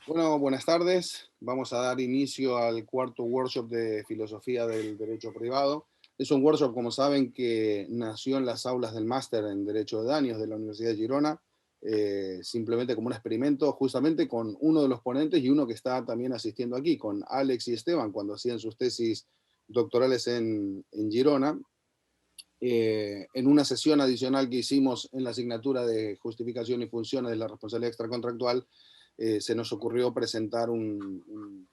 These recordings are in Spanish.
Bueno, buenas tardes. Vamos a dar inicio al cuarto workshop de filosofía del derecho privado. Es un workshop, como saben, que nació en las aulas del máster en Derecho de Daños de la Universidad de Girona, simplemente como un experimento, justamente con uno de los ponentes y uno que está también asistiendo aquí, con Alex y Esteban, cuando hacían sus tesis doctorales en Girona, en una sesión adicional que hicimos en la asignatura de justificación y funciones de la responsabilidad extracontractual, se nos ocurrió presentar un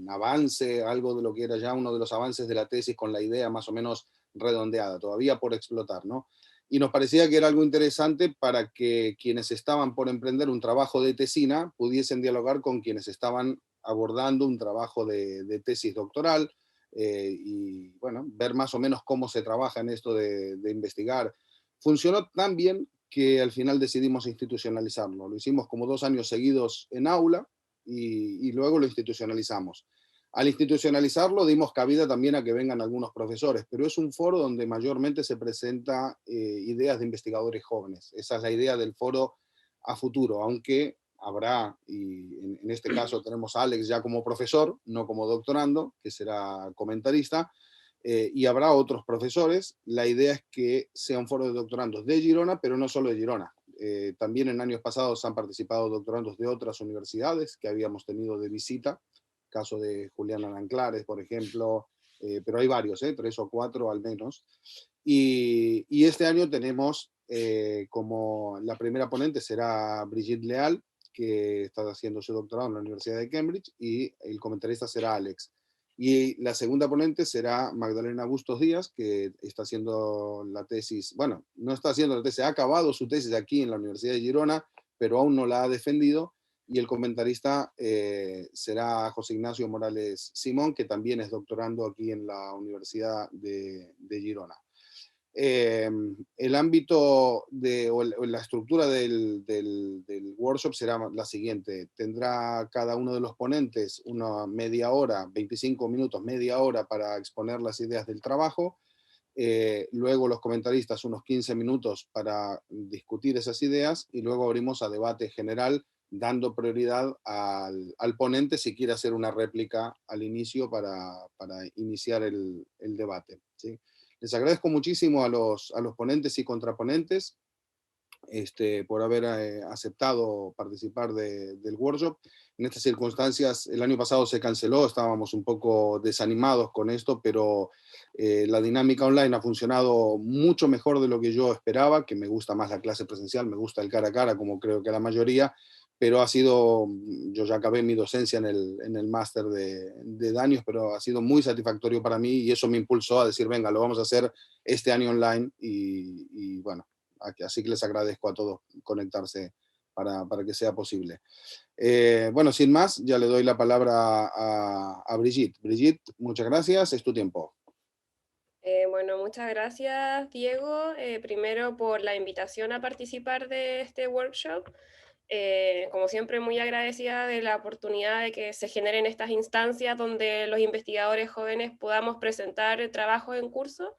avance, algo de lo que era ya uno de los avances de la tesis con la idea más o menos redondeada, todavía por explotar, ¿no? Y nos parecía que era algo interesante para que quienes estaban por emprender un trabajo de tesina pudiesen dialogar con quienes estaban abordando un trabajo de tesis doctoral, y bueno, ver más o menos cómo se trabaja en esto de investigar. Funcionó tan bien que al final decidimos institucionalizarlo. Lo hicimos como 2 años seguidos en aula y luego lo institucionalizamos. Al institucionalizarlo dimos cabida también a que vengan algunos profesores, pero es un foro donde mayormente se presenta ideas de investigadores jóvenes. Esa es la idea del foro a futuro, aunque habrá, y en este caso tenemos a Alex ya como profesor, no como doctorando, que será comentarista, y habrá otros profesores. La idea es que sea un foro de doctorandos de Girona, pero no solo de Girona. También en años pasados han participado doctorandos de otras universidades que habíamos tenido de visita, caso de Julián Aranclares, por ejemplo, pero hay varios, 3 o 4 al menos. Y este año tenemos como la primera ponente será Brigitte Leal, que está haciendo su doctorado en la Universidad de Cambridge, y el comentarista será Alex. Y la segunda ponente será Magdalena Bustos Díaz, que está haciendo la tesis, bueno, no está haciendo la tesis, ha acabado su tesis aquí en la Universidad de Girona, pero aún no la ha defendido. Y el comentarista será José Ignacio Morales Simón, que también es doctorando aquí en la Universidad de Girona. El ámbito o la estructura del workshop será la siguiente. Tendrá cada uno de los ponentes una media hora, 25 minutos, media hora para exponer las ideas del trabajo. Luego los comentaristas unos 15 minutos para discutir esas ideas y luego abrimos a debate general dando prioridad al ponente si quiere hacer una réplica al inicio para iniciar el debate, ¿sí? Les agradezco muchísimo a los ponentes y contraponentes por haber aceptado participar del workshop. En estas circunstancias, el año pasado se canceló, estábamos un poco desanimados con esto, pero la dinámica online ha funcionado mucho mejor de lo que yo esperaba, que me gusta más la clase presencial, me gusta el cara a cara, como creo que la mayoría, pero ha sido, yo ya acabé mi docencia en el máster de daños, pero ha sido muy satisfactorio para mí y eso me impulsó a decir, venga, lo vamos a hacer este año online y bueno, así que les agradezco a todos conectarse para que sea posible. Bueno, sin más, ya le doy la palabra a Brigitte. Brigitte, muchas gracias, es tu tiempo. Bueno, muchas gracias, Diego, primero por la invitación a participar de este workshop. Como siempre, muy agradecida de la oportunidad de que se generen estas instancias donde los investigadores jóvenes podamos presentar trabajos en curso.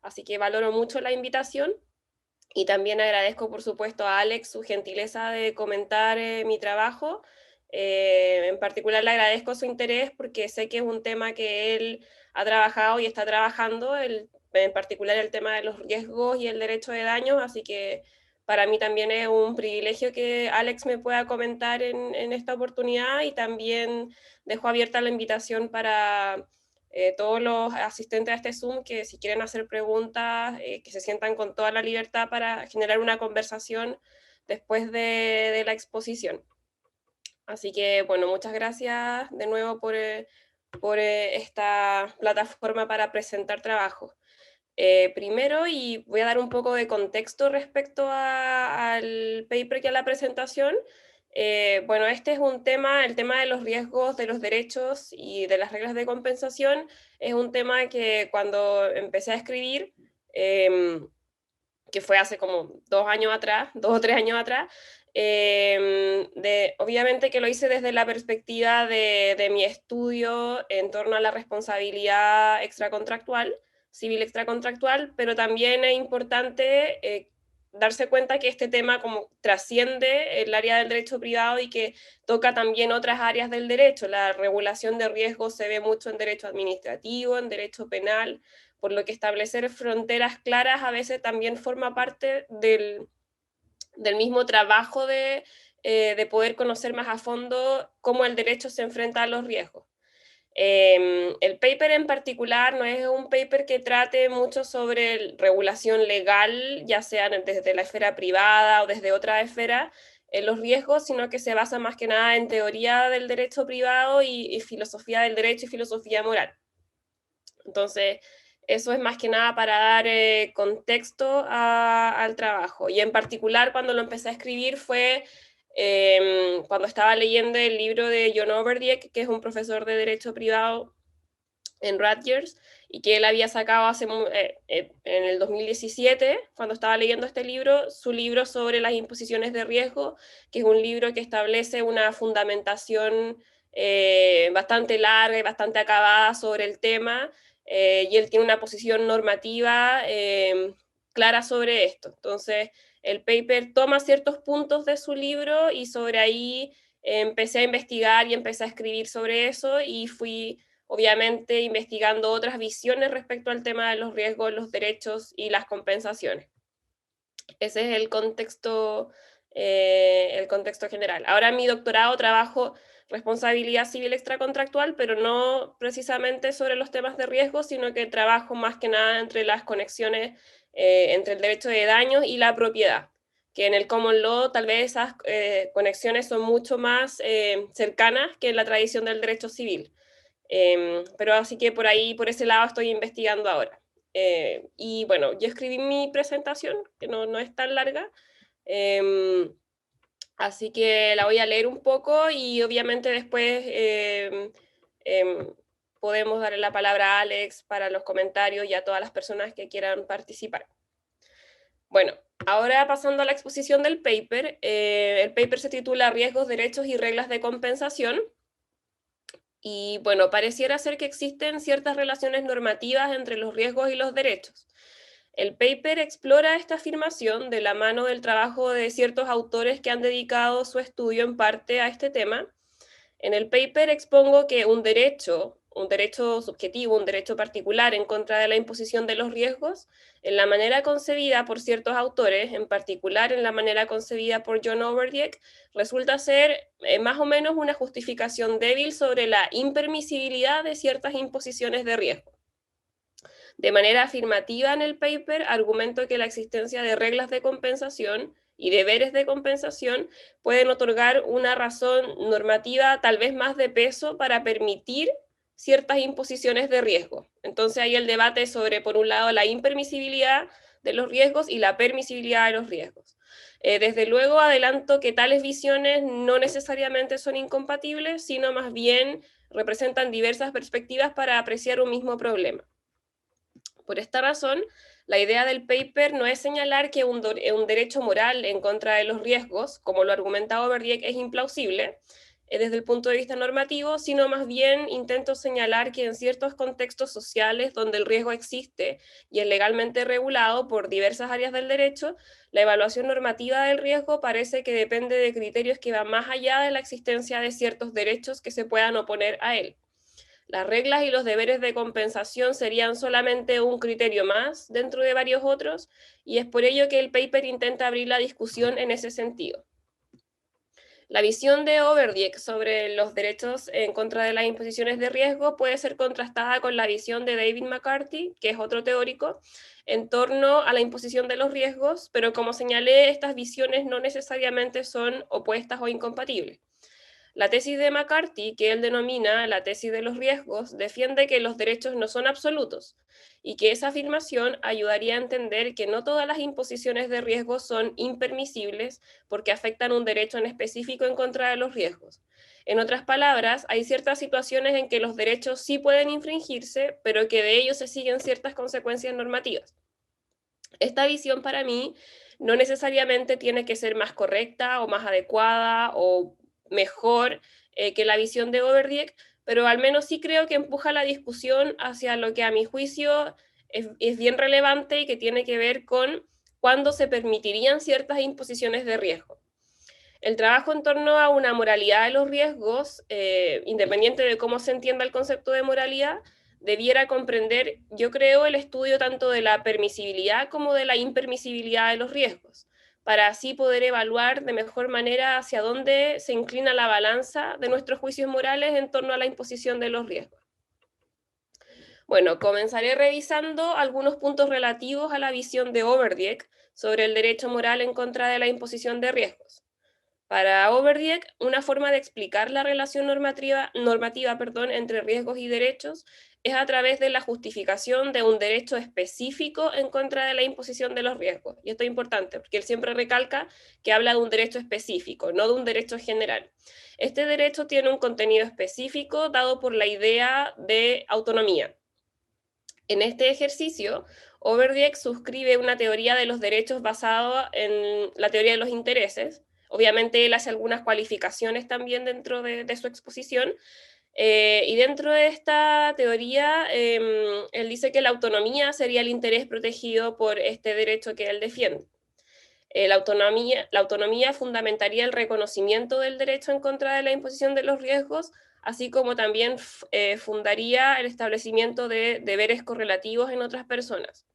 Así que valoro mucho la invitación y también agradezco, por supuesto, a Alex su gentileza de comentar mi trabajo. En particular, le agradezco su interés porque sé que es un tema que él ha trabajado y está trabajando, en particular el tema de los riesgos y el derecho de daños, así que para mí también es un privilegio que Alex me pueda comentar en esta oportunidad y también dejo abierta la invitación para todos los asistentes a este Zoom que si quieren hacer preguntas, que se sientan con toda la libertad para generar una conversación después de la exposición. Así que, bueno, muchas gracias de nuevo por esta plataforma para presentar trabajo. Primero, y voy a dar un poco de contexto respecto al paper que a la presentación. Bueno, este es un tema, el tema de los riesgos de los derechos y de las reglas de compensación, es un tema que cuando empecé a escribir, em, que fue hace como 2 años atrás, 2 o 3 años atrás, obviamente que lo hice desde la perspectiva de mi estudio en torno a la responsabilidad extracontractual, civil extracontractual, pero también es importante darse cuenta que este tema como trasciende el área del derecho privado y que toca también otras áreas del derecho. La regulación de riesgos se ve mucho en derecho administrativo, en derecho penal, por lo que establecer fronteras claras a veces también forma parte del mismo trabajo de poder conocer más a fondo cómo el derecho se enfrenta a los riesgos. El paper en particular no es un paper que trate mucho sobre regulación legal, ya sea desde la esfera privada o desde otra esfera, en los riesgos, sino que se basa más que nada en teoría del derecho privado y filosofía del derecho y filosofía moral. Entonces, eso es más que nada para dar contexto al trabajo. Y en particular, cuando lo empecé a escribir fue cuando estaba leyendo el libro de John Overdijk, que es un profesor de derecho privado en Rutgers, y que él había sacado en el 2017, cuando estaba leyendo este libro, su libro sobre las imposiciones de riesgo, que es un libro que establece una fundamentación bastante larga y bastante acabada sobre el tema, y él tiene una posición normativa clara sobre esto. Entonces, el paper toma ciertos puntos de su libro y sobre ahí empecé a investigar y empecé a escribir sobre eso y fui obviamente investigando otras visiones respecto al tema de los riesgos, los derechos y las compensaciones. Ese es el contexto general. Ahora en mi doctorado trabajo responsabilidad civil extracontractual, pero no precisamente sobre los temas de riesgo, sino que trabajo más que nada entre las conexiones entre el derecho de daños y la propiedad, que en el common law tal vez esas conexiones son mucho más cercanas que en la tradición del derecho civil. Pero así que por ahí, por ese lado estoy investigando ahora. Y bueno, yo escribí mi presentación, que no es tan larga, así que la voy a leer un poco y obviamente después podemos darle la palabra a Alex para los comentarios y a todas las personas que quieran participar. Bueno, ahora pasando a la exposición del paper, el paper se titula Riesgos, derechos y reglas de compensación. Y bueno, pareciera ser que existen ciertas relaciones normativas entre los riesgos y los derechos. El paper explora esta afirmación de la mano del trabajo de ciertos autores que han dedicado su estudio en parte a este tema. En el paper expongo que un derecho subjetivo, un derecho particular en contra de la imposición de los riesgos, en la manera concebida por ciertos autores, en particular en la manera concebida por John Overdijk, resulta ser más o menos una justificación débil sobre la impermisibilidad de ciertas imposiciones de riesgo. De manera afirmativa en el paper, argumento que la existencia de reglas de compensación y deberes de compensación pueden otorgar una razón normativa tal vez más de peso para permitir ciertas imposiciones de riesgo. Entonces hay el debate sobre, por un lado, la impermisibilidad de los riesgos y la permisibilidad de los riesgos. Desde luego adelanto que tales visiones no necesariamente son incompatibles, sino más bien representan diversas perspectivas para apreciar un mismo problema. Por esta razón, la idea del paper no es señalar que un derecho moral en contra de los riesgos, como lo argumenta Overdijk, es implausible desde el punto de vista normativo, sino más bien intento señalar que en ciertos contextos sociales donde el riesgo existe y es legalmente regulado por diversas áreas del derecho, la evaluación normativa del riesgo parece que depende de criterios que van más allá de la existencia de ciertos derechos que se puedan oponer a él. Las reglas y los deberes de compensación serían solamente un criterio más dentro de varios otros, y es por ello que el paper intenta abrir la discusión en ese sentido. La visión de Overdijk sobre los derechos en contra de las imposiciones de riesgo puede ser contrastada con la visión de David McCarthy, que es otro teórico, en torno a la imposición de los riesgos, pero como señalé, estas visiones no necesariamente son opuestas o incompatibles. La tesis de McCarthy, que él denomina la tesis de los riesgos, defiende que los derechos no son absolutos y que esa afirmación ayudaría a entender que no todas las imposiciones de riesgos son impermisibles porque afectan un derecho en específico en contra de los riesgos. En otras palabras, hay ciertas situaciones en que los derechos sí pueden infringirse, pero que de ellos se siguen ciertas consecuencias normativas. Esta visión para mí no necesariamente tiene que ser más correcta o más adecuada o mejor que la visión de Overdijk, pero al menos sí creo que empuja la discusión hacia lo que a mi juicio es bien relevante y que tiene que ver con cuándo se permitirían ciertas imposiciones de riesgo. El trabajo en torno a una moralidad de los riesgos, independiente de cómo se entienda el concepto de moralidad, debiera comprender, yo creo, el estudio tanto de la permisibilidad como de la impermisibilidad de los riesgos, para así poder evaluar de mejor manera hacia dónde se inclina la balanza de nuestros juicios morales en torno a la imposición de los riesgos. Bueno, comenzaré revisando algunos puntos relativos a la visión de Overdijk sobre el derecho moral en contra de la imposición de riesgos. Para Overdijk, una forma de explicar la relación normativa entre riesgos y derechos es a través de la justificación de un derecho específico en contra de la imposición de los riesgos. Y esto es importante, porque él siempre recalca que habla de un derecho específico, no de un derecho general. Este derecho tiene un contenido específico dado por la idea de autonomía. En este ejercicio, Overdijk suscribe una teoría de los derechos basada en la teoría de los intereses. Obviamente él hace algunas cualificaciones también dentro de su exposición, y dentro de esta teoría él dice que la autonomía sería el interés protegido por este derecho que él defiende. La autonomía fundamentaría el reconocimiento del derecho en contra de la imposición de los riesgos, así como también fundaría el establecimiento de deberes correlativos en otras personas.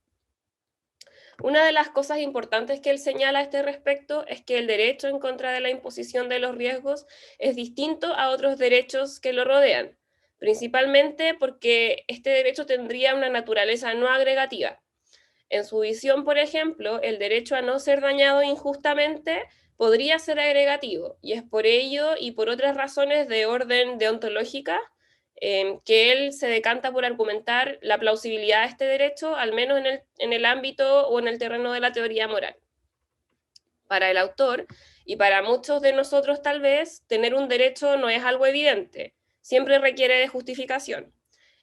Una de las cosas importantes que él señala a este respecto es que el derecho en contra de la imposición de los riesgos es distinto a otros derechos que lo rodean, principalmente porque este derecho tendría una naturaleza no agregativa. En su visión, por ejemplo, el derecho a no ser dañado injustamente podría ser agregativo, y es por ello y por otras razones de orden deontológica que él se decanta por argumentar la plausibilidad de este derecho, al menos en el ámbito o en el terreno de la teoría moral. Para el autor, y para muchos de nosotros tal vez, tener un derecho no es algo evidente, siempre requiere de justificación.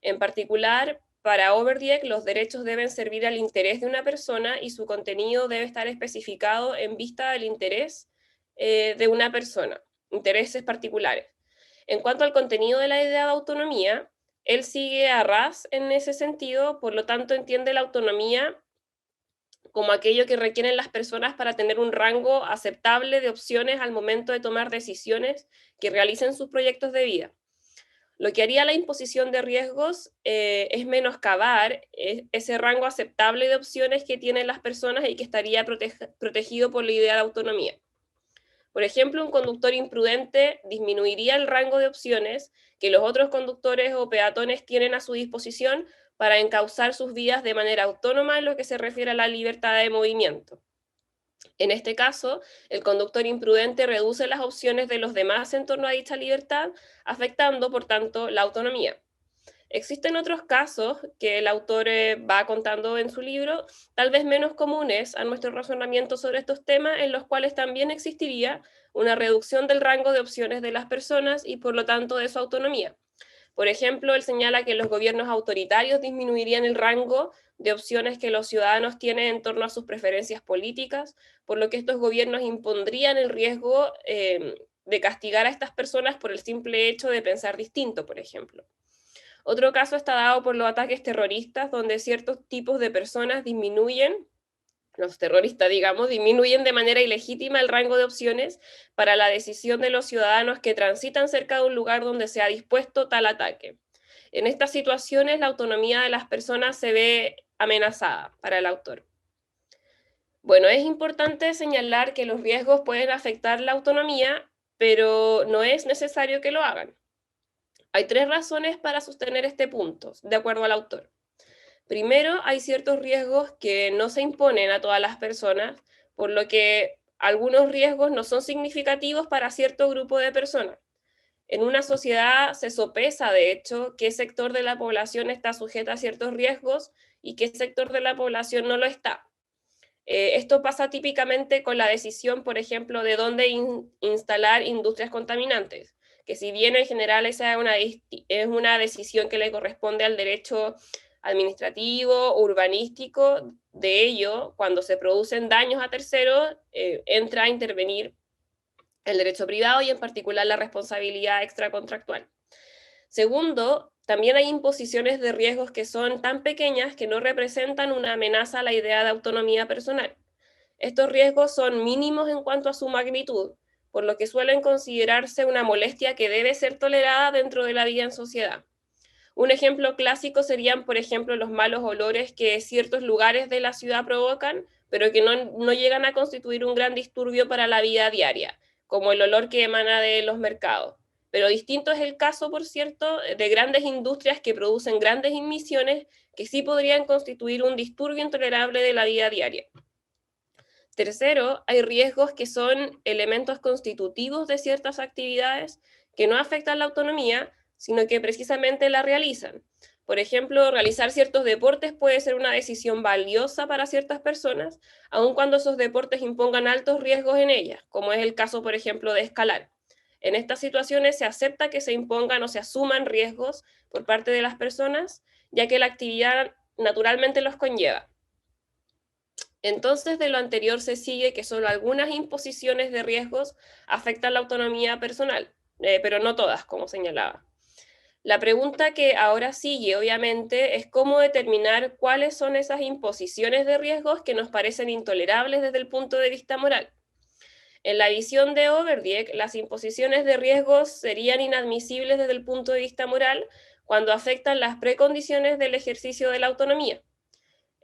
En particular, para Overdijk, los derechos deben servir al interés de una persona y su contenido debe estar especificado en vista del interés de una persona, intereses particulares. En cuanto al contenido de la idea de autonomía, él sigue a ras en ese sentido, por lo tanto entiende la autonomía como aquello que requieren las personas para tener un rango aceptable de opciones al momento de tomar decisiones que realicen sus proyectos de vida. Lo que haría la imposición de riesgos es menoscabar ese rango aceptable de opciones que tienen las personas y que estaría protegido por la idea de autonomía. Por ejemplo, un conductor imprudente disminuiría el rango de opciones que los otros conductores o peatones tienen a su disposición para encauzar sus vidas de manera autónoma en lo que se refiere a la libertad de movimiento. En este caso, el conductor imprudente reduce las opciones de los demás en torno a dicha libertad, afectando, por tanto, la autonomía. Existen otros casos que el autor va contando en su libro, tal vez menos comunes a nuestro razonamiento sobre estos temas, en los cuales también existiría una reducción del rango de opciones de las personas y por lo tanto de su autonomía. Por ejemplo, él señala que los gobiernos autoritarios disminuirían el rango de opciones que los ciudadanos tienen en torno a sus preferencias políticas, por lo que estos gobiernos impondrían el riesgo de castigar a estas personas por el simple hecho de pensar distinto, por ejemplo. Otro caso está dado por los ataques terroristas, donde ciertos tipos de personas los terroristas, digamos, disminuyen de manera ilegítima el rango de opciones para la decisión de los ciudadanos que transitan cerca de un lugar donde se ha dispuesto tal ataque. En estas situaciones, la autonomía de las personas se ve amenazada para el autor. Bueno, es importante señalar que los riesgos pueden afectar la autonomía, pero no es necesario que lo hagan. Hay 3 razones para sostener este punto, de acuerdo al autor. Primero, hay ciertos riesgos que no se imponen a todas las personas, por lo que algunos riesgos no son significativos para cierto grupo de personas. En una sociedad se sopesa, de hecho, qué sector de la población está sujeta a ciertos riesgos y qué sector de la población no lo está. Esto pasa típicamente con la decisión, por ejemplo, de dónde instalar industrias contaminantes, que si bien en general esa es una decisión que le corresponde al derecho administrativo, urbanístico, de ello, cuando se producen daños a terceros, entra a intervenir el derecho privado y en particular la responsabilidad extracontractual. Segundo, también hay imposiciones de riesgos que son tan pequeñas que no representan una amenaza a la idea de autonomía personal. Estos riesgos son mínimos en cuanto a su magnitud, por lo que suelen considerarse una molestia que debe ser tolerada dentro de la vida en sociedad. Un ejemplo clásico serían, por ejemplo, los malos olores que ciertos lugares de la ciudad provocan, pero que no llegan a constituir un gran disturbio para la vida diaria, como el olor que emana de los mercados. Pero distinto es el caso, por cierto, de grandes industrias que producen grandes emisiones que sí podrían constituir un disturbio intolerable de la vida diaria. Tercero, hay riesgos que son elementos constitutivos de ciertas actividades que no afectan la autonomía, sino que precisamente la realizan. Por ejemplo, realizar ciertos deportes puede ser una decisión valiosa para ciertas personas, aun cuando esos deportes impongan altos riesgos en ellas, como es el caso, por ejemplo, de escalar. En estas situaciones se acepta que se impongan o se asuman riesgos por parte de las personas, ya que la actividad naturalmente los conlleva. Entonces, de lo anterior se sigue que solo algunas imposiciones de riesgos afectan la autonomía personal, pero no todas, como señalaba. La pregunta que ahora sigue, obviamente, es cómo determinar cuáles son esas imposiciones de riesgos que nos parecen intolerables desde el punto de vista moral. En la visión de Overdijk, las imposiciones de riesgos serían inadmisibles desde el punto de vista moral cuando afectan las precondiciones del ejercicio de la autonomía.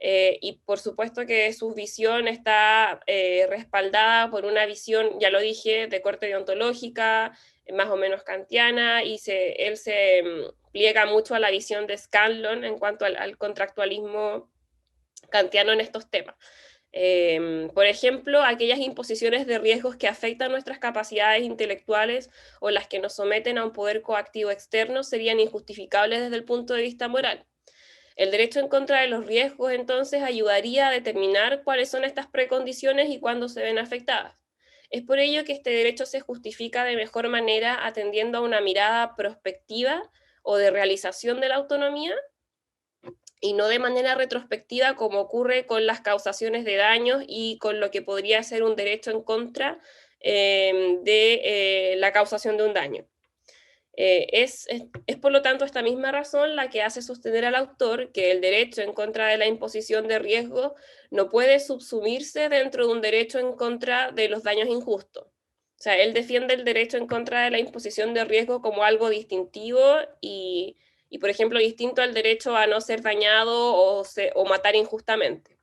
Y por supuesto que su visión está respaldada por una visión, ya lo dije, de corte deontológica, más o menos kantiana, y él se pliega mucho a la visión de Scanlon en cuanto al contractualismo kantiano en estos temas. Por ejemplo, aquellas imposiciones de riesgos que afectan nuestras capacidades intelectuales o las que nos someten a un poder coactivo externo serían injustificables desde el punto de vista moral. El derecho en contra de los riesgos, entonces, ayudaría a determinar cuáles son estas precondiciones y cuándo se ven afectadas. Es por ello que este derecho se justifica de mejor manera atendiendo a una mirada prospectiva o de realización de la autonomía y no de manera retrospectiva como ocurre con las causaciones de daños y con lo que podría ser un derecho en contra de la causación de un daño. Es por lo tanto esta misma razón la que hace sostener al autor que el derecho en contra de la imposición de riesgo no puede subsumirse dentro de un derecho en contra de los daños injustos. O sea, él defiende el derecho en contra de la imposición de riesgo como algo distintivo y por ejemplo, distinto al derecho a no ser dañado o matar injustamente.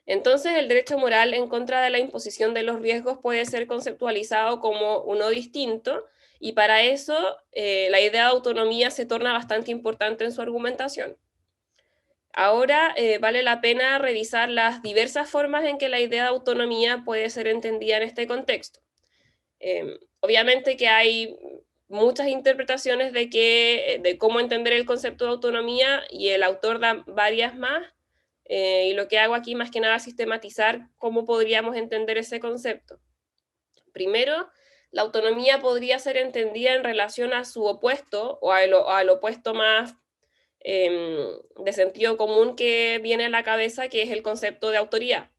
Entonces, el derecho moral en contra de la imposición de los riesgos puede ser conceptualizado como uno distinto, y para eso la idea de autonomía se torna bastante importante en su argumentación. Ahora vale la pena revisar las diversas formas en que la idea de autonomía puede ser entendida en este contexto. Obviamente que hay muchas interpretaciones de cómo entender el concepto de autonomía y el autor da varias más, y lo que hago aquí más que nada es sistematizar cómo podríamos entender ese concepto. Primero, la autonomía podría ser entendida en relación a su opuesto o al opuesto más de sentido común que viene a la cabeza, que es el concepto de autoridad.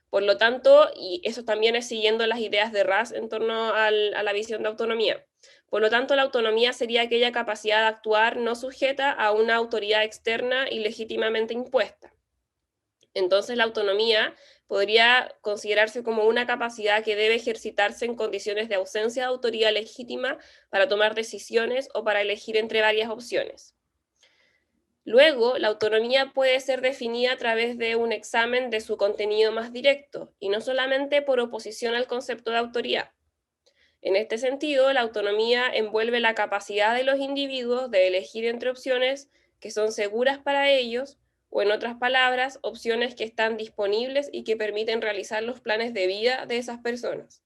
Por lo tanto, y eso también es siguiendo las ideas de Raz en torno a la visión de autonomía. Por lo tanto, la autonomía sería aquella capacidad de actuar no sujeta a una autoridad externa y legítimamente impuesta. Entonces, la autonomía podría considerarse como una capacidad que debe ejercitarse en condiciones de ausencia de autoridad legítima para tomar decisiones o para elegir entre varias opciones. Luego, la autonomía puede ser definida a través de un examen de su contenido más directo, y no solamente por oposición al concepto de autoridad. En este sentido, la autonomía envuelve la capacidad de los individuos de elegir entre opciones que son seguras para ellos, o en otras palabras, opciones que están disponibles y que permiten realizar los planes de vida de esas personas.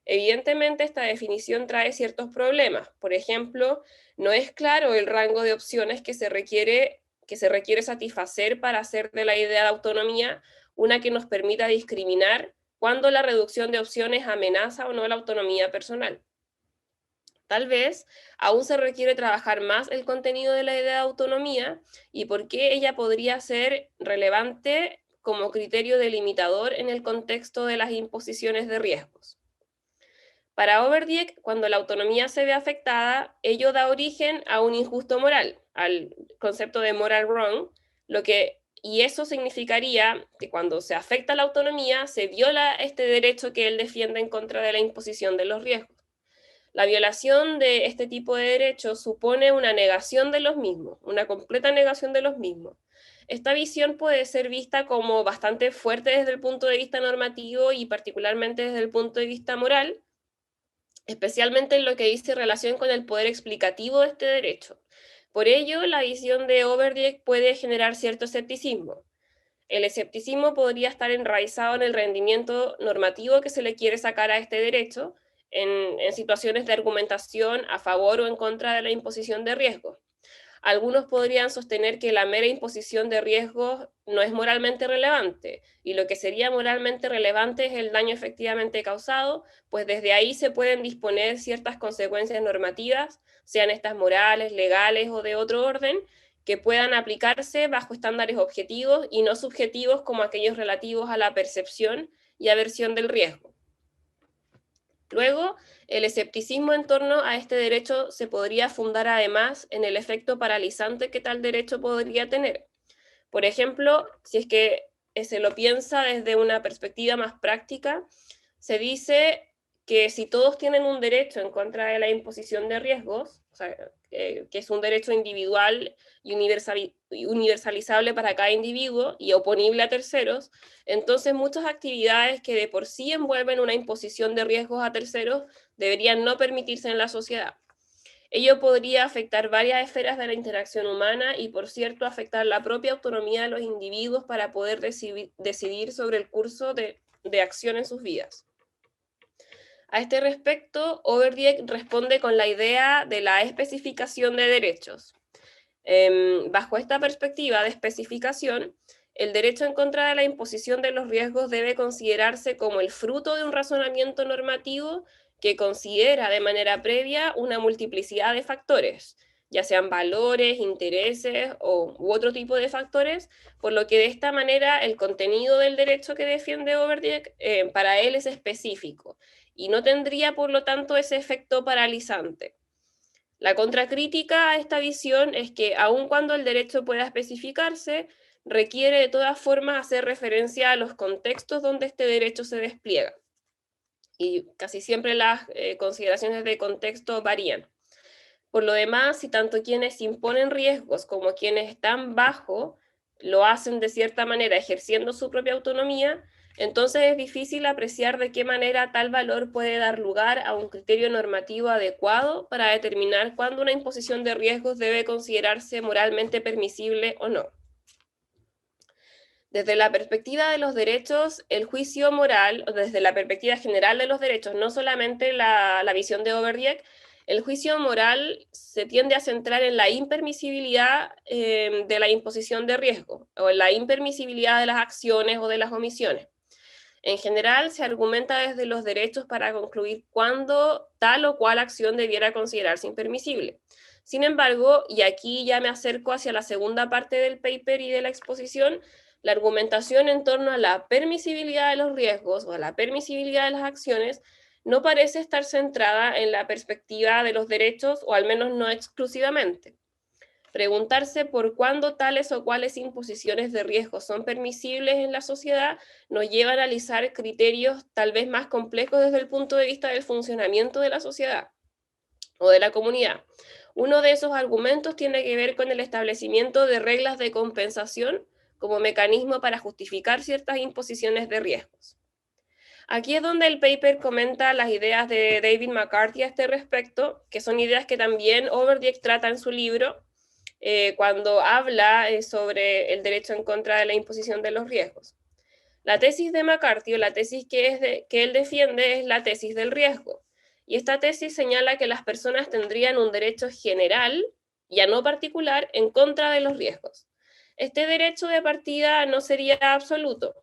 Evidentemente, esta definición trae ciertos problemas. Por ejemplo, no es claro el rango de opciones que se requiere satisfacer para hacer de la idea de autonomía una que nos permita discriminar cuando la reducción de opciones amenaza o no la autonomía personal. Tal vez aún se requiere trabajar más el contenido de la idea de autonomía y por qué ella podría ser relevante como criterio delimitador en el contexto de las imposiciones de riesgos. Para Overdijk, cuando la autonomía se ve afectada, ello da origen a un injusto moral, al concepto de moral wrong, lo que y eso significaría que cuando se afecta la autonomía, se viola este derecho que él defiende en contra de la imposición de los riesgos. La violación de este tipo de derechos supone una negación de los mismos, una completa negación de los mismos. Esta visión puede ser vista como bastante fuerte desde el punto de vista normativo y particularmente desde el punto de vista moral, especialmente en lo que dice relación con el poder explicativo de este derecho. Por ello, la visión de Overdijk puede generar cierto escepticismo. El escepticismo podría estar enraizado en el rendimiento normativo que se le quiere sacar a este derecho en situaciones de argumentación a favor o en contra de la imposición de riesgos. Algunos podrían sostener que la mera imposición de riesgos no es moralmente relevante, y lo que sería moralmente relevante es el daño efectivamente causado, pues desde ahí se pueden disponer ciertas consecuencias normativas, sean estas morales, legales o de otro orden, que puedan aplicarse bajo estándares objetivos y no subjetivos como aquellos relativos a la percepción y aversión del riesgo. Luego, el escepticismo en torno a este derecho se podría fundar además en el efecto paralizante que tal derecho podría tener. Por ejemplo, si es que se lo piensa desde una perspectiva más práctica, se dice que si todos tienen un derecho en contra de la imposición de riesgos, o sea, que es un derecho individual y universalizable para cada individuo y oponible a terceros, entonces muchas actividades que de por sí envuelven una imposición de riesgos a terceros deberían no permitirse en la sociedad. Ello podría afectar varias esferas de la interacción humana y, por cierto, afectar la propia autonomía de los individuos para poder decidir sobre el curso de acción en sus vidas. A este respecto, Overdijk responde con la idea de la especificación de derechos. Bajo esta perspectiva de especificación, el derecho en contra de la imposición de los riesgos debe considerarse como el fruto de un razonamiento normativo que considera de manera previa una multiplicidad de factores, ya sean valores, intereses u otro tipo de factores, por lo que de esta manera el contenido del derecho que defiende Overdijk para él es específico y no tendría por lo tanto ese efecto paralizante. La contracrítica a esta visión es que aun cuando el derecho pueda especificarse, requiere de todas formas hacer referencia a los contextos donde este derecho se despliega. Y casi siempre las consideraciones de contexto varían. Por lo demás, si tanto quienes imponen riesgos como quienes están bajo lo hacen de cierta manera ejerciendo su propia autonomía, entonces es difícil apreciar de qué manera tal valor puede dar lugar a un criterio normativo adecuado para determinar cuándo una imposición de riesgos debe considerarse moralmente permisible o no. Desde la perspectiva de los derechos, el juicio moral, desde la perspectiva general de los derechos, no solamente la visión de Overdijk, el juicio moral se tiende a centrar en la impermisibilidad de la imposición de riesgo, o en la impermisibilidad de las acciones o de las omisiones. En general, se argumenta desde los derechos para concluir cuándo tal o cual acción debiera considerarse impermisible. Sin embargo, y aquí ya me acerco hacia la segunda parte del paper y de la exposición, la argumentación en torno a la permisibilidad de los riesgos o a la permisibilidad de las acciones no parece estar centrada en la perspectiva de los derechos, o al menos no exclusivamente. Preguntarse por cuándo tales o cuáles imposiciones de riesgo son permisibles en la sociedad nos lleva a analizar criterios tal vez más complejos desde el punto de vista del funcionamiento de la sociedad o de la comunidad. Uno de esos argumentos tiene que ver con el establecimiento de reglas de compensación como mecanismo para justificar ciertas imposiciones de riesgos. Aquí es donde el paper comenta las ideas de David McCarthy a este respecto, que son ideas que también Overdijk trata en su libro, cuando habla sobre el derecho en contra de la imposición de los riesgos. La tesis de McCarthy, o la tesis que él defiende, es la tesis del riesgo. Y esta tesis señala que las personas tendrían un derecho general, ya no particular, en contra de los riesgos. Este derecho de partida no sería absoluto.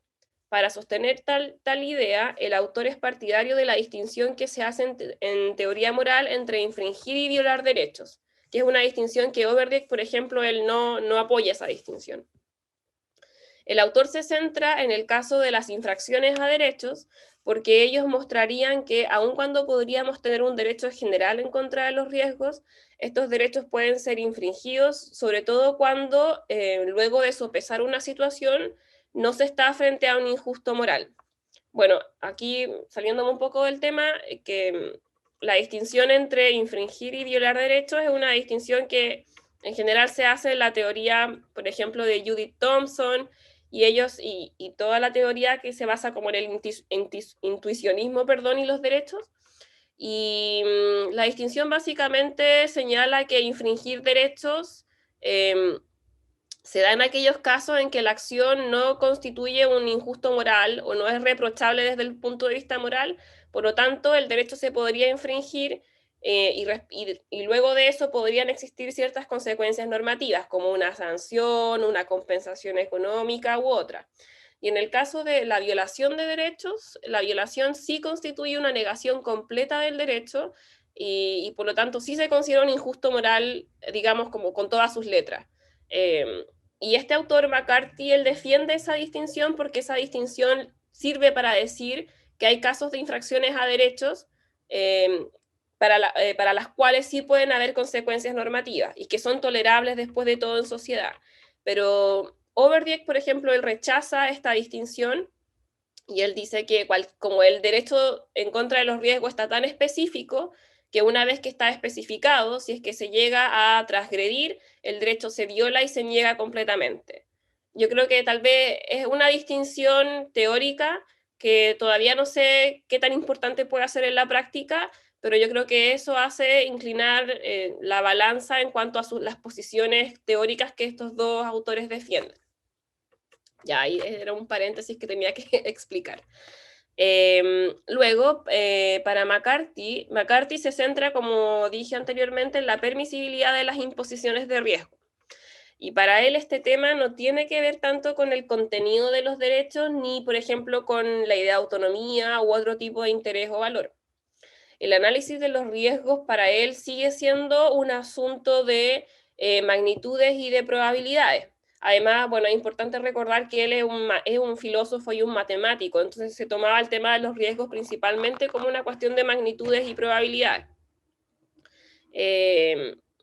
Para sostener tal idea, el autor es partidario de la distinción que se hace en teoría moral entre infringir y violar derechos, que es una distinción que Overdijk, por ejemplo, él no apoya esa distinción. El autor se centra en el caso de las infracciones a derechos, porque ellos mostrarían que aun cuando podríamos tener un derecho general en contra de los riesgos, estos derechos pueden ser infringidos, sobre todo cuando luego de sopesar una situación no se está frente a un injusto moral. Bueno, aquí saliéndome un poco del tema, que la distinción entre infringir y violar derechos es una distinción que en general se hace en la teoría, por ejemplo, de Judith Thomson, y ellos, y toda la teoría que se basa como en el intuicionismo, perdón, y los derechos. Y la distinción básicamente señala que infringir derechos se da en aquellos casos en que la acción no constituye un injusto moral o no es reprochable desde el punto de vista moral, por lo tanto el derecho se podría infringir y luego de eso podrían existir ciertas consecuencias normativas, como una sanción, una compensación económica u otra. Y en el caso de la violación de derechos, la violación sí constituye una negación completa del derecho y por lo tanto sí se considera un injusto moral, digamos, como con todas sus letras. Y este autor, McCarthy, él defiende esa distinción porque esa distinción sirve para decir que hay casos de infracciones a derechos para las cuales sí pueden haber consecuencias normativas y que son tolerables después de todo en sociedad. Pero Overdijk, por ejemplo, él rechaza esta distinción y él dice que como el derecho en contra de los riesgos está tan específico, que una vez que está especificado, si es que se llega a transgredir, el derecho se viola y se niega completamente. Yo creo que tal vez es una distinción teórica que todavía no sé qué tan importante puede ser en la práctica, pero yo creo que eso hace inclinar la balanza en cuanto a las posiciones teóricas que estos dos autores defienden. Ya, ahí era un paréntesis que tenía que explicar. Luego, para McCarthy se centra, como dije anteriormente, en la permisibilidad de las imposiciones de riesgo. Y para él este tema no tiene que ver tanto con el contenido de los derechos, ni, por ejemplo, con la idea de autonomía u otro tipo de interés o valor. El análisis de los riesgos para él sigue siendo un asunto de magnitudes y de probabilidades. Además, bueno, es importante recordar que él es un filósofo y un matemático, entonces se tomaba el tema de los riesgos principalmente como una cuestión de magnitudes y probabilidades.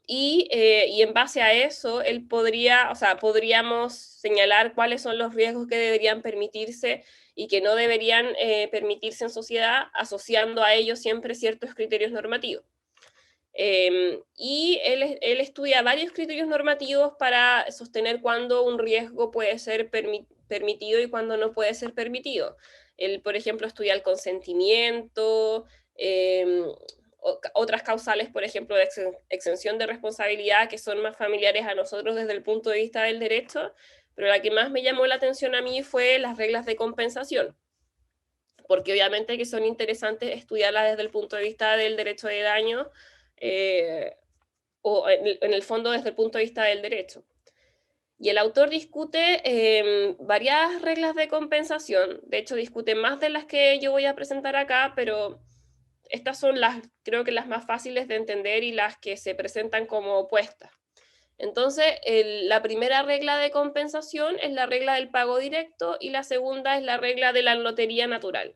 Y en base a eso, él podríamos señalar cuáles son los riesgos que deberían permitirse y que no deberían permitirse en sociedad, asociando a ellos siempre ciertos criterios normativos. Y él estudia varios criterios normativos para sostener cuándo un riesgo puede ser permitido y cuándo no puede ser permitido. Él, por ejemplo, estudia el consentimiento, otras causales, por ejemplo, de exención de responsabilidad, que son más familiares a nosotros desde el punto de vista del derecho, pero la que más me llamó la atención a mí fue las reglas de compensación, porque obviamente que son interesantes estudiarlas desde el punto de vista del derecho de daño, o en el fondo desde el punto de vista del derecho. Y el autor discute varias reglas de compensación, de hecho discute más de las que yo voy a presentar acá, pero estas son creo que las más fáciles de entender y las que se presentan como opuestas. Entonces, la primera regla de compensación es la regla del pago directo y la segunda es la regla de la lotería natural.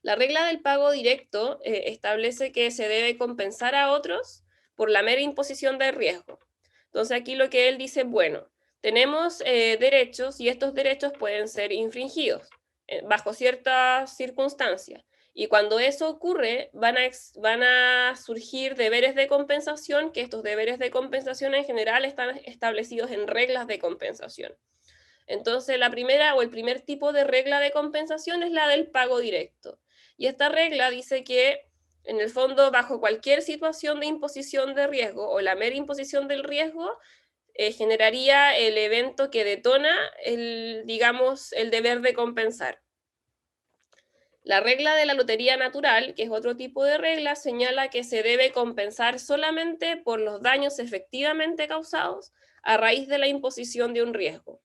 La regla del pago directo establece que se debe compensar a otros por la mera imposición del riesgo. Entonces aquí lo que él dice, bueno, tenemos derechos y estos derechos pueden ser infringidos bajo ciertas circunstancias. Y cuando eso ocurre, van a surgir deberes de compensación, que estos deberes de compensación en general están establecidos en reglas de compensación. Entonces, la primera o el primer tipo de regla de compensación es la del pago directo. Y esta regla dice que, en el fondo, bajo cualquier situación de imposición de riesgo o la mera imposición del riesgo, generaría el evento que detona digamos, el deber de compensar. La regla de la lotería natural, que es otro tipo de regla, señala que se debe compensar solamente por los daños efectivamente causados a raíz de la imposición de un riesgo.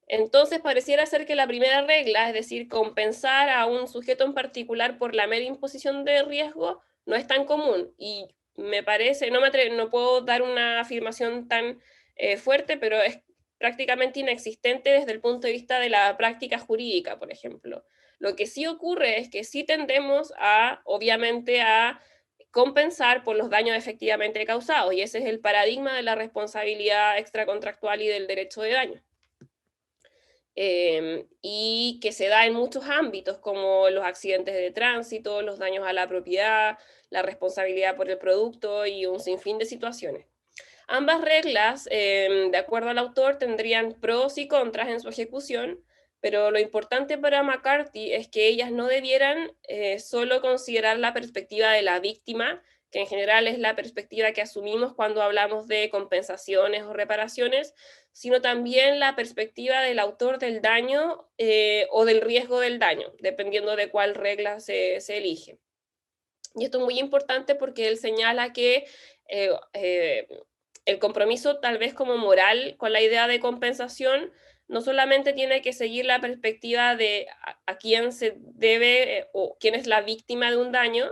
Entonces pareciera ser que la primera regla, es decir, compensar a un sujeto en particular por la mera imposición de riesgo, no es tan común. Y me parece, no puedo dar una afirmación tan fuerte, pero prácticamente inexistente desde el punto de vista de la práctica jurídica, por ejemplo. Lo que sí ocurre es que sí tendemos a, obviamente, a compensar por los daños efectivamente causados, y ese es el paradigma de la responsabilidad extracontractual y del derecho de daño. Y que se da en muchos ámbitos, como los accidentes de tránsito, los daños a la propiedad, la responsabilidad por el producto y un sinfín de situaciones. Ambas reglas, de acuerdo al autor, tendrían pros y contras en su ejecución, pero lo importante para McCarthy es que ellas no debieran solo considerar la perspectiva de la víctima, que en general es la perspectiva que asumimos cuando hablamos de compensaciones o reparaciones, sino también la perspectiva del autor del daño o del riesgo del daño, dependiendo de cuál regla se elige. Y esto es muy importante porque él señala que el compromiso tal vez como moral con la idea de compensación no solamente tiene que seguir la perspectiva de a quién se debe o quién es la víctima de un daño,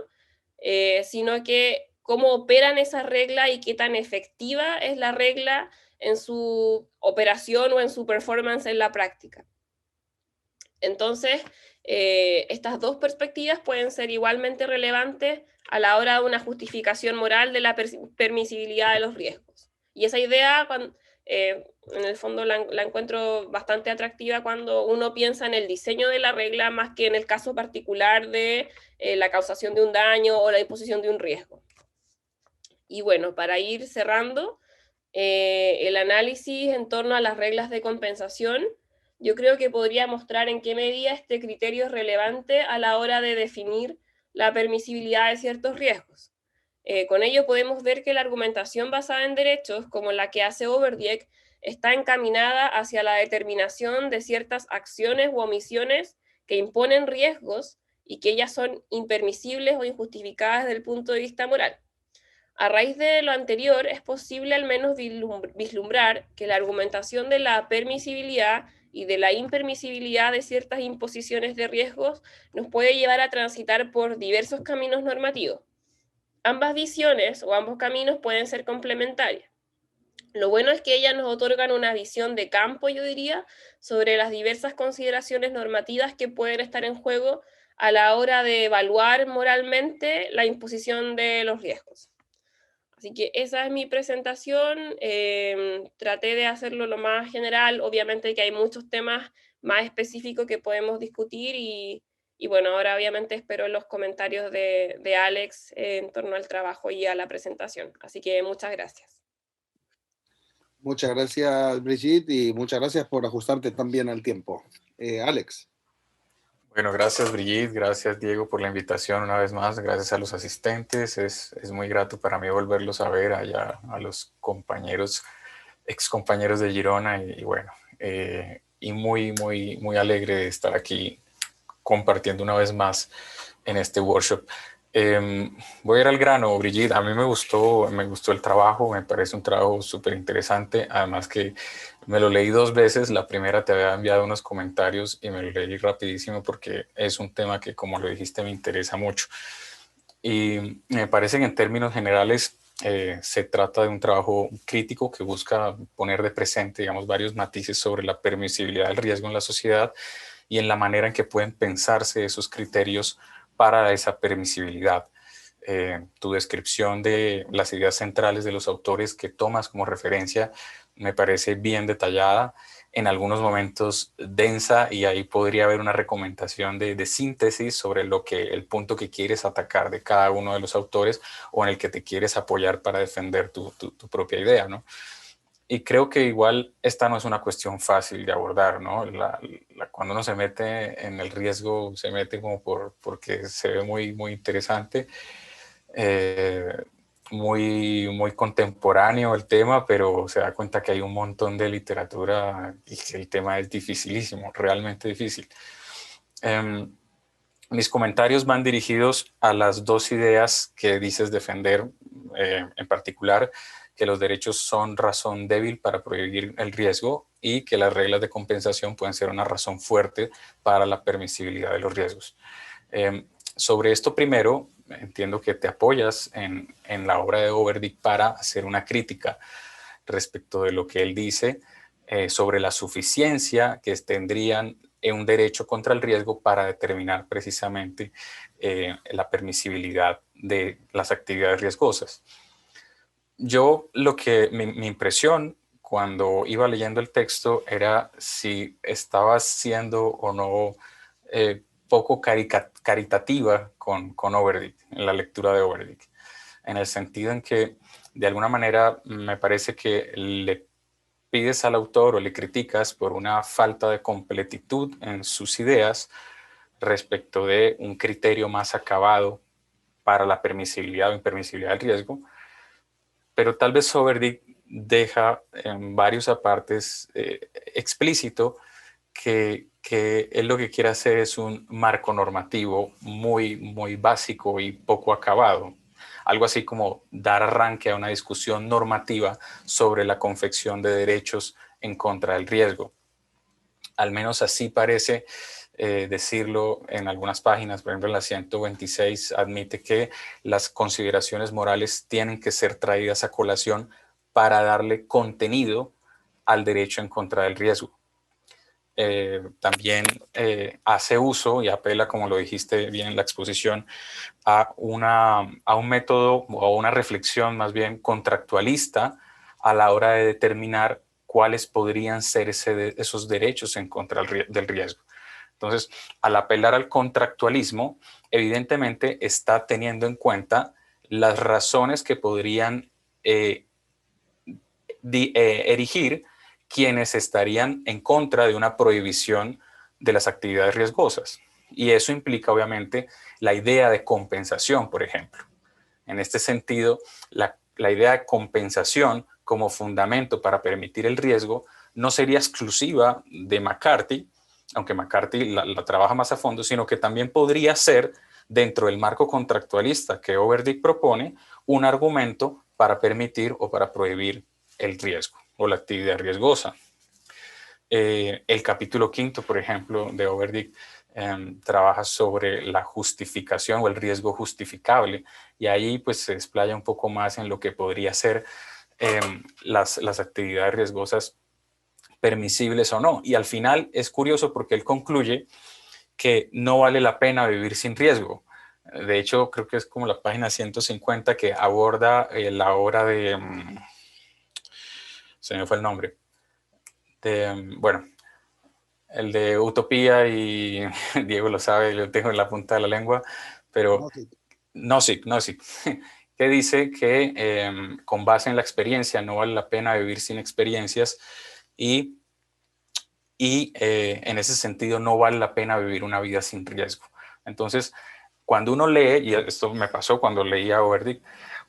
sino que cómo operan esa regla y qué tan efectiva es la regla en su operación o en su performance en la práctica. Entonces, estas dos perspectivas pueden ser igualmente relevantes a la hora de una justificación moral de la permisibilidad de los riesgos. Y esa idea, en el fondo, la encuentro bastante atractiva cuando uno piensa en el diseño de la regla más que en el caso particular de la causación de un daño o la imposición de un riesgo. Y bueno, para ir cerrando, el análisis en torno a las reglas de compensación, yo creo que podría mostrar en qué medida este criterio es relevante a la hora de definir la permisibilidad de ciertos riesgos. Con ello podemos ver que la argumentación basada en derechos, como la que hace Overdijk, está encaminada hacia la determinación de ciertas acciones u omisiones que imponen riesgos y que ellas son impermisibles o injustificadas desde el punto de vista moral. A raíz de lo anterior, es posible al menos vislumbrar que la argumentación de la permisibilidad y de la impermisibilidad de ciertas imposiciones de riesgos nos puede llevar a transitar por diversos caminos normativos. Ambas visiones o ambos caminos pueden ser complementarios. Lo bueno es que ellas nos otorgan una visión de campo, yo diría, sobre las diversas consideraciones normativas que pueden estar en juego a la hora de evaluar moralmente la imposición de los riesgos. Así que esa es mi presentación. Traté de hacerlo lo más general. Obviamente que hay muchos temas más específicos que podemos discutir y bueno, ahora obviamente espero los comentarios de Alex en torno al trabajo y a la presentación. Así que muchas gracias. Muchas gracias, Brigitte, y muchas gracias por ajustarte tan bien al tiempo. Alex. Bueno, gracias Brigitte, gracias Diego por la invitación una vez más, gracias a los asistentes, es muy grato para mí volverlos a ver allá a los compañeros, ex compañeros de Girona y bueno, y muy alegre de estar aquí compartiendo una vez más en este workshop. Voy a ir al grano, Brigitte. A mí me gustó el trabajo, me parece un trabajo súper interesante. Además que me lo leí 2 veces. La primera te había enviado unos comentarios y me lo leí rapidísimo porque es un tema que, como lo dijiste, me interesa mucho. Y me parece que en términos generales se trata de un trabajo crítico que busca poner de presente, digamos, varios matices sobre la permisibilidad del riesgo en la sociedad y en la manera en que pueden pensarse esos criterios para esa permisibilidad. Tu descripción de las ideas centrales de los autores que tomas como referencia me parece bien detallada, en algunos momentos densa, y ahí podría haber una recomendación de síntesis sobre el punto que quieres atacar de cada uno de los autores o en el que te quieres apoyar para defender tu propia idea, ¿no? Y creo que igual esta no es una cuestión fácil de abordar, ¿no? Cuando uno se mete en el riesgo, se mete como porque se ve muy interesante, eh, muy contemporáneo el tema, pero se da cuenta que hay un montón de literatura y que el tema es dificilísimo, realmente difícil. Mis comentarios van dirigidos a las dos ideas que dices defender, en particular, que los derechos son razón débil para prohibir el riesgo y que las reglas de compensación pueden ser una razón fuerte para la permisibilidad de los riesgos. Sobre esto primero, entiendo que te apoyas en la obra de Overdijk para hacer una crítica respecto de lo que él dice, sobre la suficiencia que tendrían un derecho contra el riesgo para determinar precisamente la permisibilidad de las actividades riesgosas. Yo mi impresión cuando iba leyendo el texto era si estaba siendo o no poco caritativa con Overdyk, en la lectura de Overdyk, en el sentido en que de alguna manera me parece que le pides al autor o le criticas por una falta de completitud en sus ideas respecto de un criterio más acabado para la permisibilidad o impermisibilidad del riesgo, pero tal vez Overdyk deja en varios apartes explícito que él lo que quiere hacer es un marco normativo muy básico y poco acabado. Algo así como dar arranque a una discusión normativa sobre la confección de derechos en contra del riesgo. Al menos así parece decirlo en algunas páginas. Por ejemplo, en la 126 admite que las consideraciones morales tienen que ser traídas a colación para darle contenido al derecho en contra del riesgo. También hace uso y apela, como lo dijiste bien en la exposición, a un método o a una reflexión más bien contractualista a la hora de determinar cuáles podrían ser esos derechos en contra del riesgo. Entonces, al apelar al contractualismo, evidentemente está teniendo en cuenta las razones que podrían erigir quienes estarían en contra de una prohibición de las actividades riesgosas. Y eso implica, obviamente, la idea de compensación, por ejemplo. En este sentido, la idea de compensación como fundamento para permitir el riesgo no sería exclusiva de McCarthy, aunque McCarthy la trabaja más a fondo, sino que también podría ser, dentro del marco contractualista que Overdyk propone, un argumento para permitir o para prohibir el riesgo o la actividad riesgosa. El capítulo 5, por ejemplo, de Overdyk trabaja sobre la justificación o el riesgo justificable, y ahí pues se explaya un poco más en lo que podría ser las actividades riesgosas permisibles o no. Y al final es curioso porque él concluye que no vale la pena vivir sin riesgo. De hecho, creo que es como la página 150 que aborda la obra de... se me fue el nombre. Bueno, el de Utopía, y Diego lo sabe, lo tengo en la punta de la lengua, pero Nozick, que dice que con base en la experiencia no vale la pena vivir sin experiencias y en ese sentido no vale la pena vivir una vida sin riesgo. Entonces, cuando uno lee, y esto me pasó cuando leía Overdyk,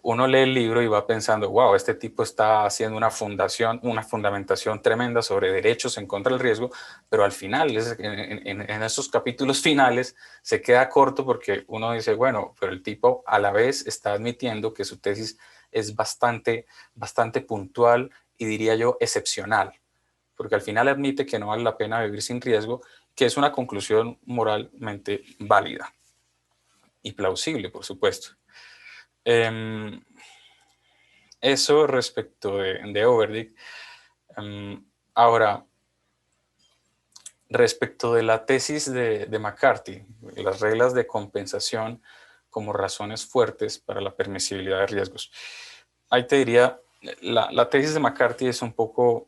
uno lee el libro y va pensando, wow, este tipo está haciendo una fundamentación tremenda sobre derechos en contra del riesgo, pero al final, en esos capítulos finales, se queda corto porque uno dice, bueno, pero el tipo a la vez está admitiendo que su tesis es bastante puntual y diría yo excepcional, porque al final admite que no vale la pena vivir sin riesgo, que es una conclusión moralmente válida y plausible, por supuesto. Eso respecto de Overdyk. Ahora, respecto de la tesis de McCarthy, las reglas de compensación como razones fuertes para la permisibilidad de riesgos. Ahí te diría, la tesis de McCarthy es un poco,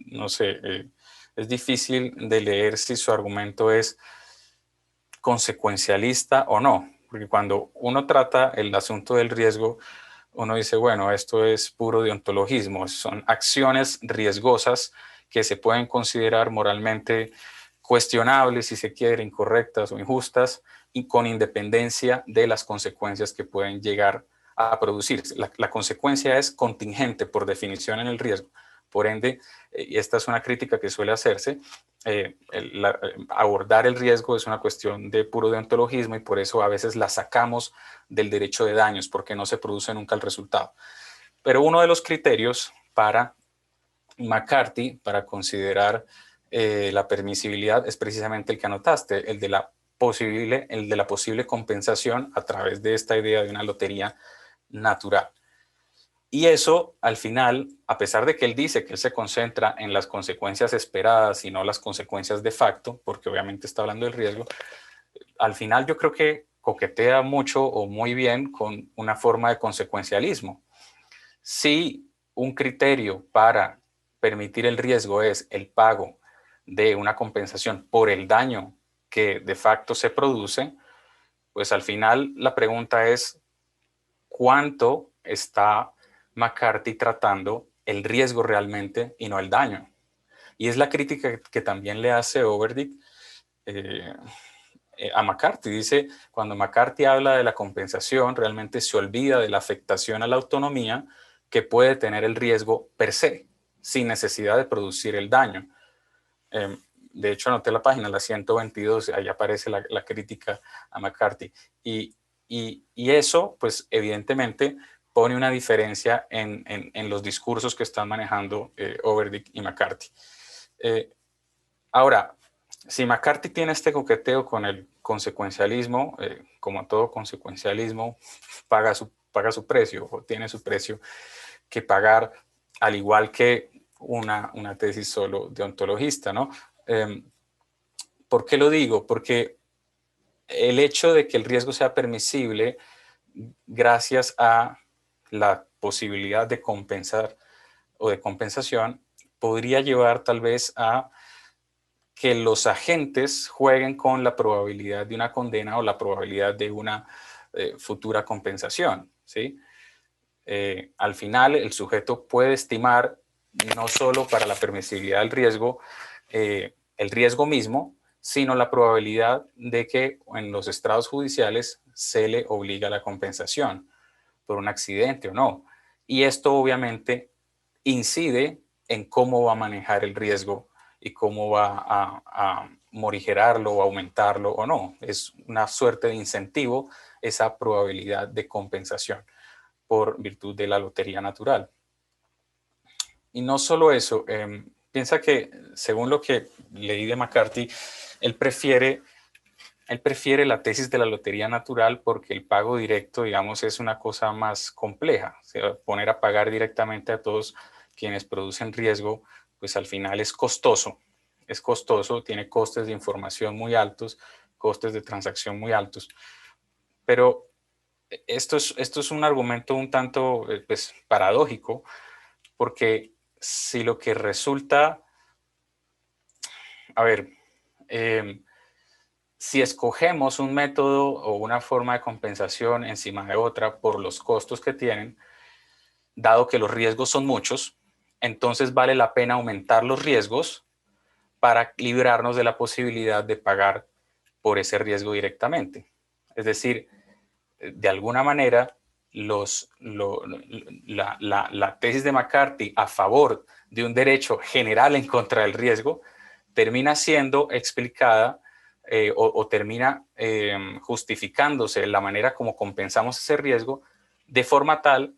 no sé, es difícil de leer si su argumento es consecuencialista o no, porque cuando uno trata el asunto del riesgo, uno dice, bueno, esto es puro deontologismo, son acciones riesgosas que se pueden considerar moralmente cuestionables, si se quiere, incorrectas o injustas, y con independencia de las consecuencias que pueden llegar a producirse. La consecuencia es contingente por definición en el riesgo. Por ende, y esta es una crítica que suele hacerse, abordar el riesgo es una cuestión de puro deontologismo y por eso a veces la sacamos del derecho de daños porque no se produce nunca el resultado. Pero uno de los criterios para McCarthy para considerar la permisibilidad es precisamente el que anotaste, el de la posible compensación a través de esta idea de una lotería natural. Y eso, al final, a pesar de que él dice que él se concentra en las consecuencias esperadas y no las consecuencias de facto, porque obviamente está hablando del riesgo, al final yo creo que coquetea mucho o muy bien con una forma de consecuencialismo. Si un criterio para permitir el riesgo es el pago de una compensación por el daño que de facto se produce, pues al final la pregunta es cuánto está McCarthy tratando el riesgo realmente y no el daño. Y es la crítica que también le hace Overdick a McCarthy. Dice, cuando McCarthy habla de la compensación, realmente se olvida de la afectación a la autonomía que puede tener el riesgo per se, sin necesidad de producir el daño. De hecho, anoté la página, la 122, ahí aparece la crítica a McCarthy. Y eso, pues evidentemente, pone una diferencia en los discursos que están manejando Overdick y McCarthy. Ahora, si McCarthy tiene este coqueteo con el consecuencialismo, como todo consecuencialismo, paga su precio o tiene su precio que pagar, al igual que una tesis solo de ontologista, ¿no? ¿Por qué lo digo? Porque el hecho de que el riesgo sea permisible gracias a la posibilidad de compensar o de compensación podría llevar tal vez a que los agentes jueguen con la probabilidad de una condena o la probabilidad de una futura compensación, ¿sí? Al final, el sujeto puede estimar no solo para la permisibilidad del riesgo, el riesgo mismo, sino la probabilidad de que en los estrados judiciales se le obliga a la compensación por un accidente o no. Y esto obviamente incide en cómo va a manejar el riesgo y cómo va a morigerarlo o aumentarlo o no. Es una suerte de incentivo esa probabilidad de compensación por virtud de la lotería natural. Y no solo eso, piensa que según lo que leí de McCarthy, él prefiere la tesis de la lotería natural porque el pago directo, digamos, es una cosa más compleja. O sea, poner a pagar directamente a todos quienes producen riesgo, pues al final es costoso, tiene costes de información muy altos, costes de transacción muy altos. Pero esto es un argumento un tanto pues, paradójico, porque si lo que resulta, a ver, si escogemos un método o una forma de compensación encima de otra por los costos que tienen, dado que los riesgos son muchos, entonces vale la pena aumentar los riesgos para librarnos de la posibilidad de pagar por ese riesgo directamente. Es decir, de alguna manera, la tesis de McCarthy a favor de un derecho general en contra del riesgo termina siendo explicada o termina justificándose la manera como compensamos ese riesgo de forma tal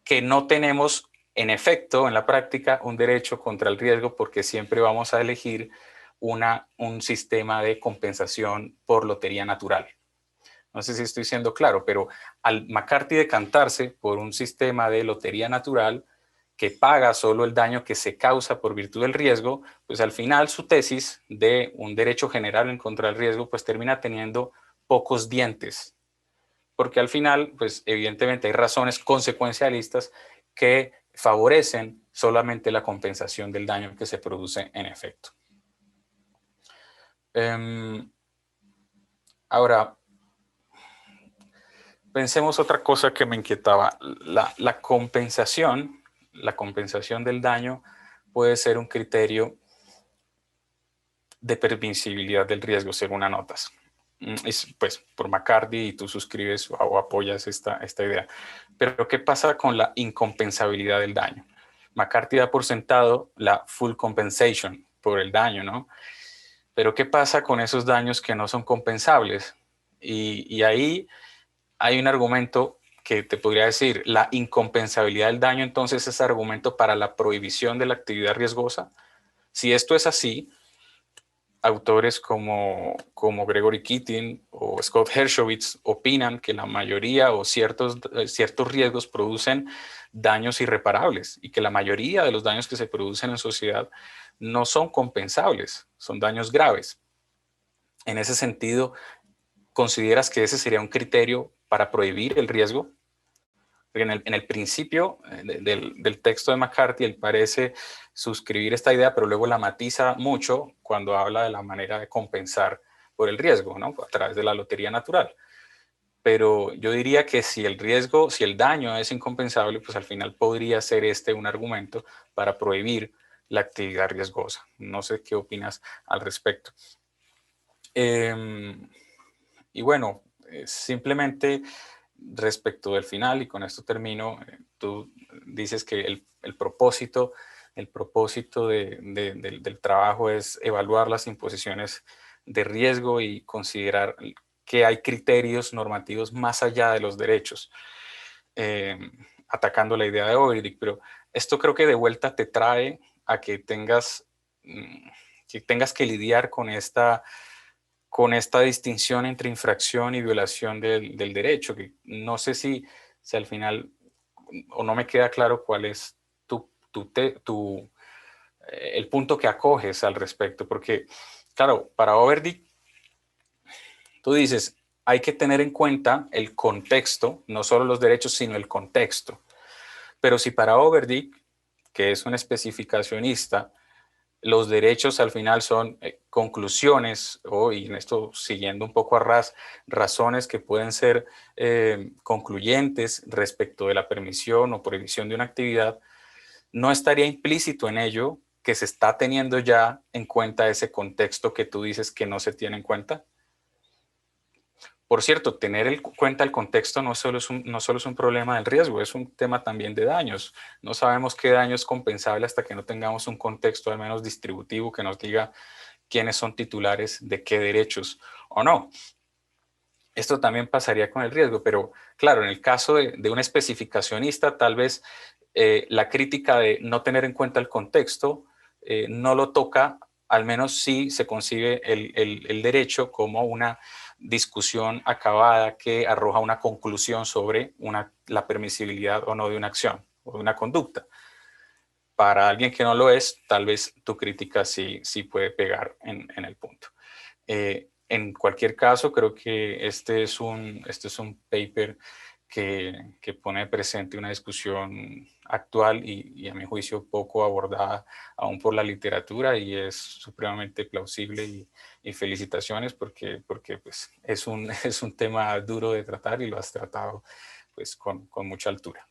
que no tenemos en efecto en la práctica un derecho contra el riesgo porque siempre vamos a elegir un sistema de compensación por lotería natural. No sé si estoy siendo claro, pero al McCarthy decantarse por un sistema de lotería natural que paga solo el daño que se causa por virtud del riesgo, pues al final su tesis de un derecho general en contra del riesgo pues termina teniendo pocos dientes, porque al final pues evidentemente hay razones consecuencialistas que favorecen solamente la compensación del daño que se produce en efecto. Ahora, pensemos otra cosa que me inquietaba. La compensación del daño puede ser un criterio de permisibilidad del riesgo, según anotas. Pues por McCarthy y tú suscribes o apoyas esta idea. Pero ¿qué pasa con la incompensabilidad del daño? McCarthy da por sentado la full compensation por el daño, ¿no? Pero ¿qué pasa con esos daños que no son compensables? Y ahí hay un argumento que te podría decir, la incompensabilidad del daño entonces es argumento para la prohibición de la actividad riesgosa. Si esto es así, autores como Gregory Keating o Scott Hershowitz opinan que la mayoría o ciertos riesgos producen daños irreparables y que la mayoría de los daños que se producen en sociedad no son compensables, son daños graves. En ese sentido, ¿consideras que ese sería un criterio para prohibir el riesgo? Porque en el principio del texto de McCarthy, él parece suscribir esta idea, pero luego la matiza mucho cuando habla de la manera de compensar por el riesgo, ¿no? A través de la lotería natural. Pero yo diría que si el daño es incompensable, pues al final podría ser un argumento para prohibir la actividad riesgosa. No sé qué opinas al respecto. Y bueno, simplemente respecto del final, y con esto termino, tú dices que el propósito del trabajo es evaluar las imposiciones de riesgo y considerar que hay criterios normativos más allá de los derechos, atacando la idea de Overdick. Pero esto creo que de vuelta te trae a que tengas que lidiar con esta distinción entre infracción y violación del derecho, que no sé si al final, o no me queda claro cuál es el punto que acoges al respecto, porque claro, para Overdick, tú dices, hay que tener en cuenta el contexto, no solo los derechos, sino el contexto. Pero si para Overdick, que es un especificacionista, los derechos al final son conclusiones, y en esto siguiendo un poco a ras, razones que pueden ser concluyentes respecto de la permisión o prohibición de una actividad, no estaría implícito en ello que se está teniendo ya en cuenta ese contexto que tú dices que no se tiene en cuenta. Por cierto, tener en cuenta el contexto no solo es un problema del riesgo, es un tema también de daños. No sabemos qué daño es compensable hasta que no tengamos un contexto al menos distributivo que nos diga quiénes son titulares de qué derechos o no. Esto también pasaría con el riesgo, pero claro, en el caso de un especificacionista, tal vez la crítica de no tener en cuenta el contexto no lo toca, al menos si se concibe el derecho como una discusión acabada que arroja una conclusión sobre la permisibilidad o no de una acción o de una conducta. Para alguien que no lo es, tal vez tu crítica sí puede pegar en el punto. En cualquier caso, creo que este es un paper que pone presente una discusión actual y a mi juicio poco abordada aún por la literatura, y es supremamente plausible, y felicitaciones porque pues es un tema duro de tratar y lo has tratado pues con mucha altura.